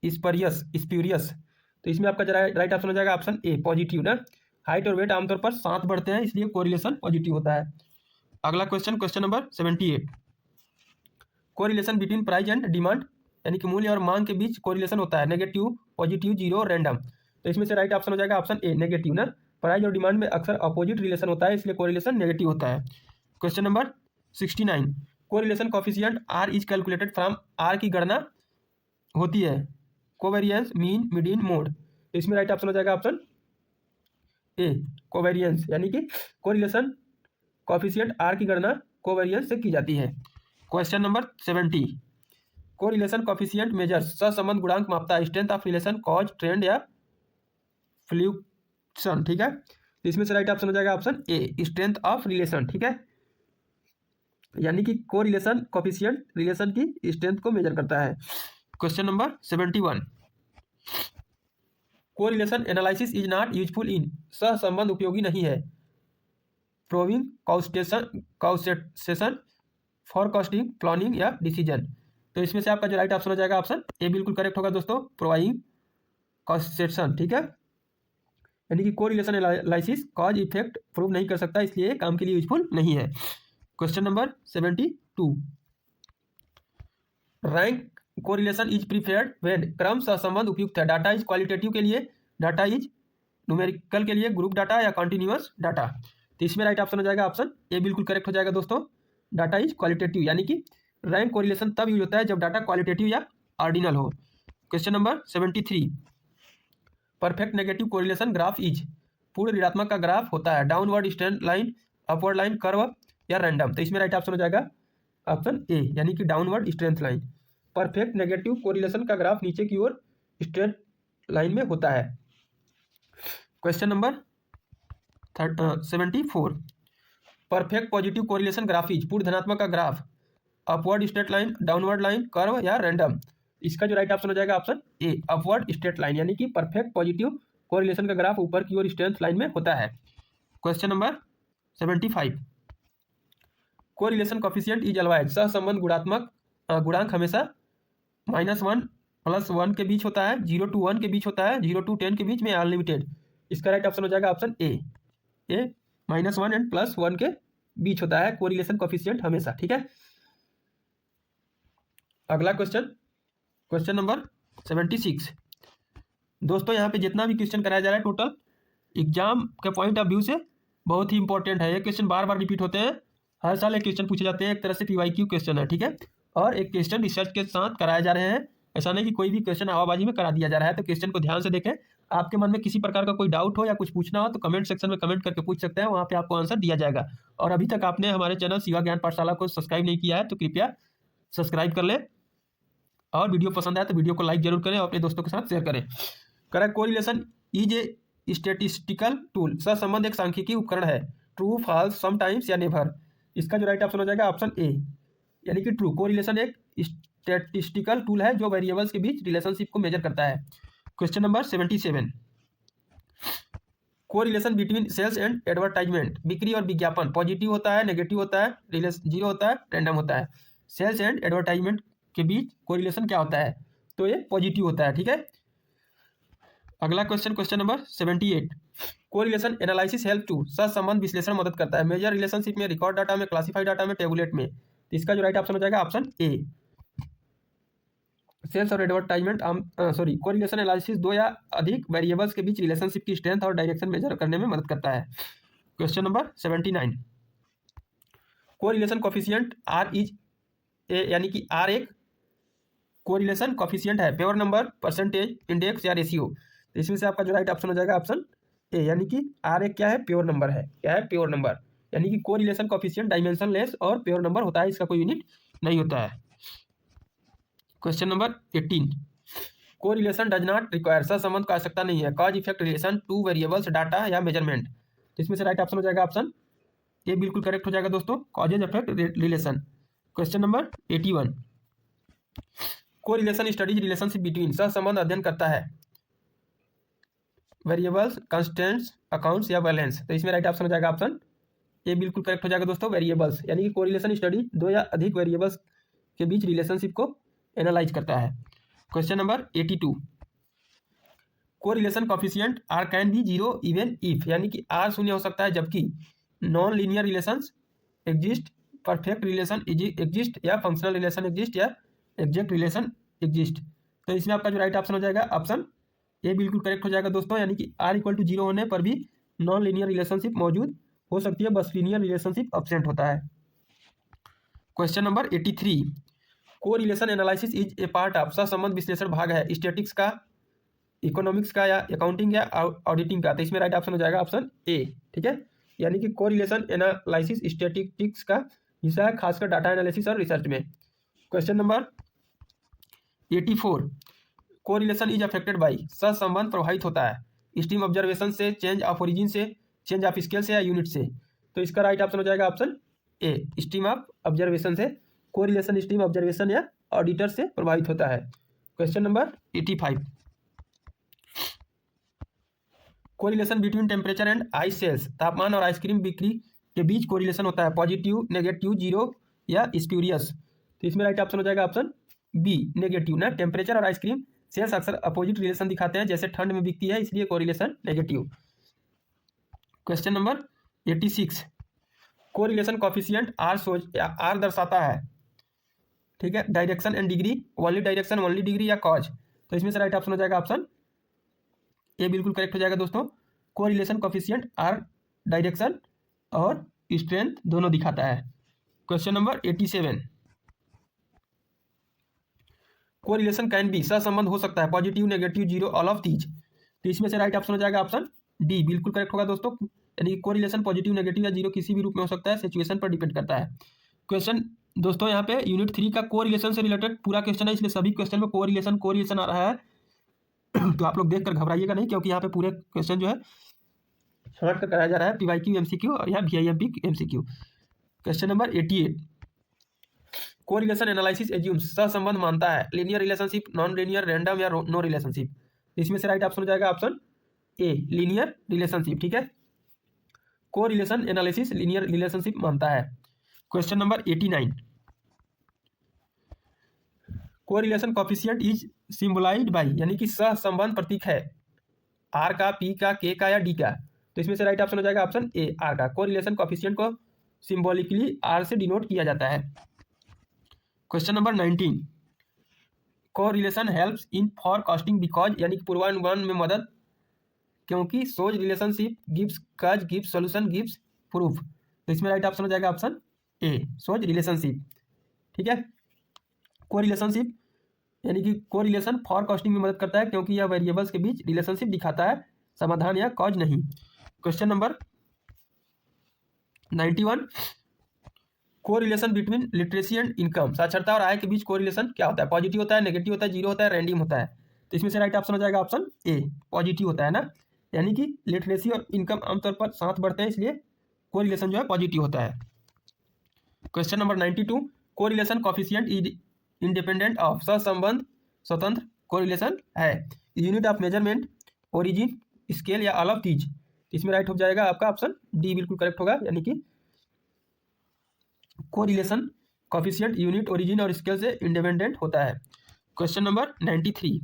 A: स्प्यूरियस। तो इसमें आपका राइट ऑप्शन हो जाएगा ऑप्शन ए, पॉजिटिव ना। हाइट और वेट आमतौर पर साथ बढ़ते हैं, इसलिए कोरिलेशन पॉजिटिव होता है। अगला question, question number 78, correlation between price and demand, यानी कि मूल्य और मांग के बीच कोरिलेशन होता है, नेगेटिव, पॉजिटिव, जीरो, रैंडम। तो इसमें से राइट ऑप्शन हो जाएगा ऑप्शन ए, नेगेटिव ना। प्राइस और डिमांड में अक्सर अपोजिट रिलेशन होता है, इसलिए कोरिलेशन नेगेटिव होता है। Question number 69, correlation coefficient R is calculated from, R की गणना होती है कोवेरियंस, मीन, मीडियन, मोड। तो इसमें राइट ऑप्शन हो जाएगा ऑप्शन ए, कोवेरियंस, यानी कि कोरिलेशन कॉफिशिएंट आर की गणना कोवेरियंस से की जाती है। Question number 70, correlation coefficient measures, सहसंबंध गुणांक मापता है strength of relation, cause, trend या फ्लक्चुएशन। ठीक है, तो इसमें से राइट ऑप्शन हो जाएगा option A, strength of relation. ठीक है, यानी कि कोरिलेशन कॉफिशिएंट रिलेशन की स्ट्रेंथ को मेजर करता है। Question number 71, correlation analysis is not useful in, सहसंबंध उपयोगी नहीं है प्रूविंग काउसेशन, फॉरकास्टिंग, प्लानिंग या डिसीजन। तो इसमें से आपका जो राइट ऑप्शन हो जाएगा ऑप्शन ए, बिल्कुल करेक्ट होगा दोस्तों, प्रोवाइंग काउसेशन। ठीक है, यानी कि correlation analysis cause effect prove नहीं कर सकता, इसलिए काम के लिए यूजफुल नहीं है। Question number 72, rank correlation is preferred when क्रम सहसंबंध उपयुक्त है। डाटा इज क्वालिटेटिव के लिए, डाटा इज न्यूमेरिकल के लिए, ग्रुप डाटा या कॉन्टिन्यूअस डाटा। तो इसमें राइट ऑप्शन हो जाएगा ऑप्शन ए बिल्कुल करेक्ट हो जाएगा दोस्तों। डाटा इज क्वालिटेटिव यानी कि रैंक कोरिलेशन तब यूज होता है जब डाटा क्वालिटेटिव या ऑर्डिनल हो। Question number 73, perfect negative correlation graph is, पूर्ण ऋणात्मक का ग्राफ होता है downward strength line, upward line, curve या रैंडम। तो इसमें राइट ऑप्शन हो जाएगा ऑप्शन ए यानी कि downward strength line. Perfect negative correlation का ग्राफ नीचे की ओर स्ट्रेट लाइन में होता है। Question number 74, perfect positive correlation graph is, पूर्ण धनात्मक का graph upward straight line, downward line, curve या रैंडम। इसका जो राइट ऑप्शन हो जाएगा ऑप्शन ए अपवर्ड स्ट्रेट लाइन यानी कि परफेक्ट पॉजिटिव कोरिलेशन का ग्राफ ऊपर की ओर स्ट्रेंथ लाइन में होता है। Question number 75, correlation coefficient is always, सहसंबंध गुणांक हमेशा -1 + 1 के बीच होता है, 0 to 1 के बीच होता है, 0 to 10 के बीच में, अनलिमिटेड। इसका राइट ऑप्शन हो जाएगा ऑप्शन ए -1 एंड +1 के बीच होता है कोरिलेशन कोफिशिएंट हमेशा। ठीक है, अगला क्वेश्चन नंबर 76। दोस्तों यहाँ पे जितना भी क्वेश्चन कराया जा रहा है टोटल एग्जाम के पॉइंट ऑफ व्यू से बहुत ही इंपॉर्टेंट है। ये क्वेश्चन बार बार रिपीट होते हैं, हर साल एक क्वेश्चन पूछे जाते हैं, एक तरह से PYQ क्वेश्चन है। ठीक है, और एक क्वेश्चन रिसर्च के साथ कराए जा रहे हैं, ऐसा नहीं कि कोई भी क्वेश्चन हवाबाजी में करा दिया जा रहा है। तो क्वेश्चन को ध्यान से देखें, आपके मन में किसी प्रकार का कोई डाउट हो या कुछ पूछना हो तो कमेंट सेक्शन में कमेंट करके पूछ सकते हैं, वहाँ पे आपको आंसर दिया जाएगा। और अभी तक आपने हमारे चैनल शिवा ज्ञान पाठशाला को सब्सक्राइब नहीं किया है तो कृपया सब्सक्राइब कर लें, और वीडियो पसंद आए तो वीडियो को लाइक जरूर करें और अपने दोस्तों के साथ शेयर करें। Correct correlation is a statistical tool, सहसंबंध एक सांख्यिकी उपकरण है, ट्रू, फॉल्स, समटाइम्स या नेवर। इसका जो राइट ऑप्शन हो जाएगा ऑप्शन ए यानी कि ट्रू। कोरिलेशन एक स्टैटिस्टिकल टूल है जो वेरिएबल्स के बीच रिलेशनशिप को मेजर करता है। Question number 77, correlation between sales and advertisement, बिक्री और विज्ञापन पॉजिटिव होता है, नेगेटिव होता है, 0 होता है, रैंडम होता है। सेल्स एंड एडवर्टाइजमेंट के बीच कोरिलेशन क्या होता है, तो ये पॉजिटिव होता है। ठीक है, अगला question number 78, correlation analysis help to, सहसंबंध विश्लेषण मदद करता है, मेजर रिलेशनशिप में, रिकॉर्ड डाटा में, क्लासिफाइड डाटा में, टेबुलेट में। तो इसका जो राइट ऑप्शन हो जाएगा ऑप्शन ए सेल्स और एडवर्टाइजमेंट। कोरिलेशन एनालिसिस 2 या अधिक वेरिएबल्स के बीच रिलेशनशिप की स्ट्रेंथ और डायरेक्शन मेजर करने में मदद करता है। Question number 79, correlation coefficient R is a यानी कि आर एक कोरिलेशन कोफिशिएंट है, प्योर नंबर, परसेंटेज, इंडेक्स या रेशियो। तो इसमें से आपका जो राइट ऑप्शन हो जाएगा ऑप्शन ए यानी कि आर एक क्या है, प्योर नंबर है। क्या है, प्योर नंबर, यानी कि कोरिलेशन कोफिशिएंट डायमेंशनलेस और प्योर नंबर होता है, इसका कोई यूनिट नहीं होता है। Question number 18, correlation does not require, सहसंबंध का आवश्यकता नहीं है, cause effect relation two variables, data या मेजरमेंट। तो इसमें से राइट ऑप्शन हो जाएगा ऑप्शन ए बिल्कुल करेक्ट हो जाएगा दोस्तों, causes effect relation. Question number 81, correlation studies relationship between, सहसंबंध अध्ययन करता है वेरिएबल्स, कंस्टेंट्स, अकाउंट्स या बैलेंस। तो इसमें राइट ऑप्शन हो जाएगा ऑप्शन ए बिल्कुल करेक्ट हो जाएगा दोस्तों, वेरिएबल्स, यानी कि कोरिलेशन स्टडी 2 या अधिक वेरिएबल्स के बीच रिलेशनशिप को एनालाइज करता है। Question number 82, correlation coefficient R can be 0 even if, यानी कि आर 0 हो सकता है जबकि non linear relations exist, perfect relation exist, या फंक्शनल रिलेशन एग्जिस्ट, या एग्जैक्ट रिलेशन एग्जिस्ट। तो इसमें आपका जो राइट ऑप्शन हो जाएगा ऑप्शन ए बिल्कुल करेक्ट हो जाएगा दोस्तों, यानी कि आर = 0 होने पर भी नॉन लीनियर रिलेशनशिप मौजूद हो सकती है, बस लीनियर रिलेशनशिप एब्सेंट होता है। Question number 83, correlation analysis is a part of, सहसंबंध विश्लेषण भाग है स्टैटिस्टिक्स का, इकोनॉमिक्स का, या अकाउंटिंग या ऑडिटिंग का। तो इसमें राइट ऑप्शन हो जाएगा ऑप्शन ए। ठीक है, यानी कि कोरिलेशन एनालिसिस स्टैटिस्टिक्स का हिस्सा है, खासकर डाटा एनालिसिस और रिसर्च में। Question number 84, correlation is affected by, सहसंबंध प्रभावित होता है स्ट्रीम ऑब्जर्वेशन से, चेंज ऑफ ओरिजिन से, चेंज ऑफ स्केल से, या यूनिट से। तो इसका राइट ऑप्शन हो जाएगा option A stream of observation से। कोरिलेशन स्ट्रीम ऑब्जर्वेशन या ऑडिटर से प्रभावित होता है। Question number 85, correlation between temperature and ice sales, तापमान और आइसक्रीम बिक्री के बीच कोरिलेशन होता है, पॉजिटिव, नेगेटिव, 0 या स्प्यूरियस। तो इसमें राइट ऑप्शन हो जाएगा ऑप्शन बी नेगेटिव ना, टेम्परेचर और आइसक्रीम सेल्स अक्सर अपोजिट रिलेशन दिखाते हैं, जैसे ठंड में बिकती है, इसलिए correlation negative. Question number 86, correlation coefficient R दर्शाता है, ठीक है। Direction and degree, only direction only degree या कॉज। तो इसमें से राइट ऑप्शन हो जाएगा ऑप्शन ए बिल्कुल करेक्ट हो जाएगा दोस्तों। कोरिलेशन कोफिशिएंट आर डायरेक्शन और स्ट्रेंथ दोनों दिखाता है। Question number 87, correlation can be, सहसंबंध हो सकता है positive negative zero all of these. तो इसमें से राइट ऑप्शन हो जाएगा ऑप्शन डी बिल्कुल करेक्ट होगा दोस्तों। यानी कि कोरिलेशन पॉजिटिव नेगेटिव या जीरो किसी भी रूप में हो सकता है, सिचुएशन पर डिपेंड करता है। क्वेश्चन दोस्तों यहाँ पे यूनिट 3 का कोरिलेशन से रिलेटेड पूरा क्वेश्चन है, इसलिए सभी क्वेश्चन में कोरिलेशन आ रहा है। तो आप लोग देखकर घबराइएगा नहीं, क्योंकि यहाँ पे पूरे क्वेश्चन जो है शॉर्ट कर कराया जा रहा है, पीवाईक्यू एमसीक्यू और यहाँ VIMP MCQ. Question number 88, correlation analysis assumes, सहसंबंध मानता है linear relationship, non linear, random या नो रिलेशनशिप। इसमें से राइट ऑप्शन हो जाएगा ऑप्शन ए लीनियर रिलेशनशिप, ठीक है। कोरिलेशन एनालिसिस लीनियर रिलेशनशिप मानता है। Question number 89, correlation coefficient is symbolised by, यानी कि सहसंबंध प्रतीक है आर का, पी का, के का या डी का। तो इसमें से राइट ऑप्शन हो जाएगा ऑप्शन ए आर का। कोरिलेशन कोफिशिएंट को सिंबॉलिकली आर से डिनोट किया जाता है। Question number 19, correlation helps in forecasting because, यानी कि पूर्वानुमान में मदद क्योंकि सोज रिलेशनशिप गिव्स कज गिव्स सॉल्यूशन गिव्स प्रूफ। तो इसमें राइट ऑप्शन हो जाएगा ऑप्शन ए सोज रिलेशनशिप, ठीक है। कोरिलेशनशिप यानी कि कोरिलेशन फॉरकास्टिंग में मदद करता है क्योंकि यह वेरिएबल्स के बीच रिलेशनशिप दिखाता है, समाधान या कॉज नहीं। Question number 91, correlation between literacy and income, साक्षरता और आय के बीच कोरिलेशन क्या होता है, पॉजिटिव होता है, नेगेटिव होता है, जीरो होता है, रैंडम होता है। तो इसमें से राइट ऑप्शन हो जाएगा ऑप्शन ए पॉजिटिव होता है ना, यानी कि लिटरेसी और इनकम आमतौर पर साथ बढ़ते हैं, इसलिए कोरिलेशन जो है पॉजिटिव होता है। Question number 92, correlation coefficient is independent of, सहसंबंध स्वतंत्र कोरिलेशन है, unit of measurement, origin, scale या ऑल ऑफ दीज। इसमें राइट हो जाएगा आपका ऑप्शन डी बिल्कुल करेक्ट होगा, यानी कि कोरिलेशन कोफिशिएंट यूनिट, ओरिजिन और स्केल से इंडिपेंडेंट होता है। Question number 93,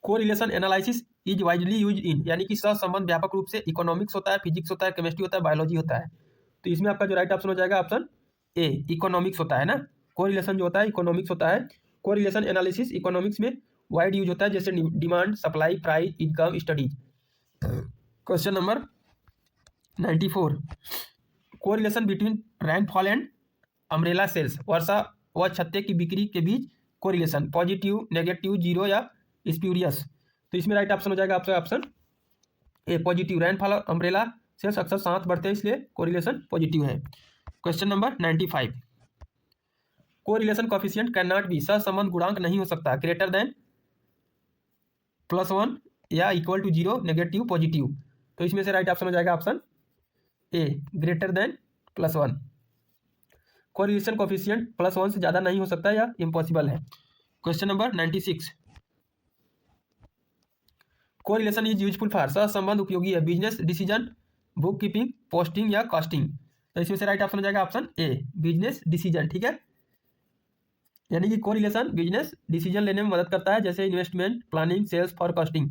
A: correlation analysis is widely use in, यानी कि सहसंबंध व्यापक रूप से इकोनॉमिक्स होता है, फिजिक्स होता है, केमिस्ट्री होता है, बायोलॉजी होता है। तो इसमें आपका जो राइट ऑप्शन हो जाएगा ऑप्शन ए इकोनॉमिक्स होता है ना, कोरिलेशन जो होता है इकोनॉमिक्स होता है। कोरिलेशन एनालिसिस इकोनॉमिक्स में वाइड यूज होता है, जैसे demand, supply, price, income studies. Question number 94, correlation between rainfall and umbrella sales, वर्षा व छत्ते की बिक्री के बीच कोरिलेशन, पॉजिटिव, नेगेटिव, जीरो या स्प्यूरियस। तो इसमें राइट ऑप्शन हो जाएगा आपका ऑप्शन ए पॉजिटिव, रैनफॉल और अम्ब्रेला सेल्स अक्सर साथ बढ़ते हैं, इसलिए कोरिलेशन पॉजिटिव है। Question number 95, correlation coefficient can not be, सहसंबंध गुणांक नहीं हो सकता ग्रेटर देन +1 या equal to zero, negative, positive. तो इसमें से राइट ऑप्शन हो जाएगा option A greater than +1। Correlation coefficient +1 से ज़्यादा नहीं हो सकता या इम्पॉसिबल है। Question number 96, correlation is useful for, सहसंबंध उपयोगी है business decision, book keeping, posting या कॉस्टिंग। तो इसमें से राइट ऑप्शन हो जाएगा ऑप्शन ए बिजनेस डिसीजन, ठीक है। यानी कि कोरिलेशन बिजनेस डिसीजन लेने में मदद करता है, जैसे investment, planning, sales, forecasting.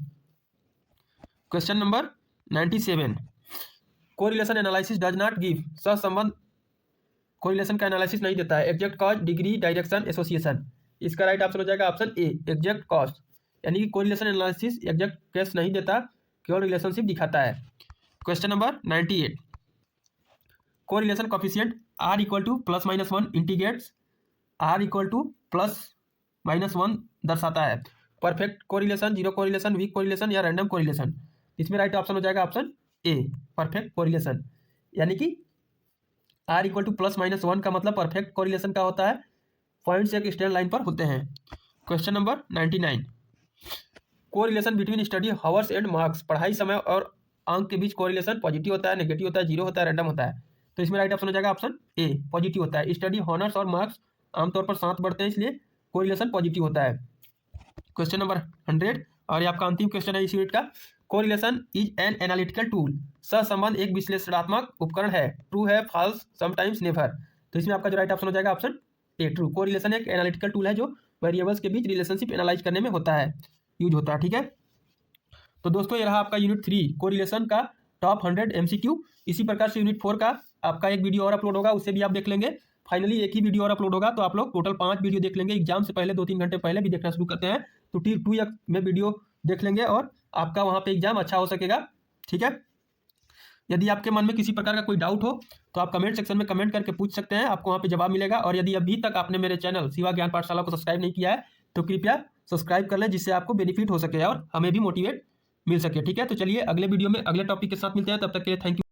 A: Question number 97, correlation analysis does not give, सहसंबंध कोरिलेशन का एनालिसिस नहीं देता है exact cause, degree, direction, association. इसका राइट ऑप्शन हो जाएगा ऑप्शन ए एग्जैक्ट कॉज, यानी कि कोरिलेशन एनालिसिस एग्जैक्ट केस नहीं देता, केवल रिलेशनशिप दिखाता है। Question number 98, correlation coefficient R equal to +-1 integrates R equal to +-1 दर्शाता है, perfect correlation, zero correlation, weak correlation या रैंडम कोरिलेशन। इसमें राइट ऑप्शन हो जाएगा ऑप्शन ए परफेक्ट कोरिलेशन, यानी कि आर इक्वल टू +-1 का मतलब परफेक्ट कोरिलेशन का होता है, पॉइंट्स एक स्ट्रेट लाइन पर होते हैं। Question number 99, correlation between study hours and marks, पढ़ाई समय और अंक के बीच कोरिलेशन पॉजिटिव होता है, नेगेटिव होता है, जीरो होता है, रैंडम होता है। तो इसमें राइट ऑप्शन हो जाएगा ऑप्शन ए पॉजिटिव होता है, स्टडी हॉनर्स और मार्क्स आमतौर पर साथ बढ़ते हैं, इसलिए कोरिलेशन पॉजिटिव होता है। क्वेश्चन नंबर 100 और ये आपका अंतिम क्वेश्चन है इस यूनिट का, correlation is an analytical tool, सहसंबंध एक विश्लेषणात्मक उपकरण है, ट्रू है, फॉल्स, समटाइम्स, नेवर। तो इसमें आपका जो राइट ऑप्शन हो जाएगा ऑप्शन ए ट्रू, कोरिलेशन एक एनालिटिकल टूल है जो वेरिएबल्स के बीच रिलेशनशिप एनालाइज करने में होता है, यूज होता है, ठीक है। तो दोस्तों ये रहा आपका यूनिट 3 कोरिलेशन का टॉप 100 MCQ। इसी प्रकार से यूनिट 4 का आपका एक वीडियो और अपलोड होगा, उससे भी आप देख लेंगे। फाइनली एक ही वीडियो और अपलोड होगा, तो आप लोग टोटल 5 वीडियो देख लेंगे। एग्जाम से पहले 2-3 घंटे पहले भी देखना शुरू करते हैं तो 2 में वीडियो देख लेंगे और आपका वहाँ पे एग्जाम अच्छा हो सकेगा। ठीक है, यदि आपके मन में किसी प्रकार का कोई डाउट हो तो आप कमेंट सेक्शन में कमेंट करके पूछ सकते हैं, आपको वहाँ पे जवाब मिलेगा। और यदि अभी तक आपने मेरे चैनल शिवा ज्ञान पाठशाला को सब्सक्राइब नहीं किया है तो कृपया सब्सक्राइब कर लें, जिससे आपको बेनिफिट हो सके और हमें भी मोटिवेट मिल सके। ठीक है, तो चलिए अगले वीडियो में अगले टॉपिक के साथ मिलते हैं, तब तक के लिए थैंक यू।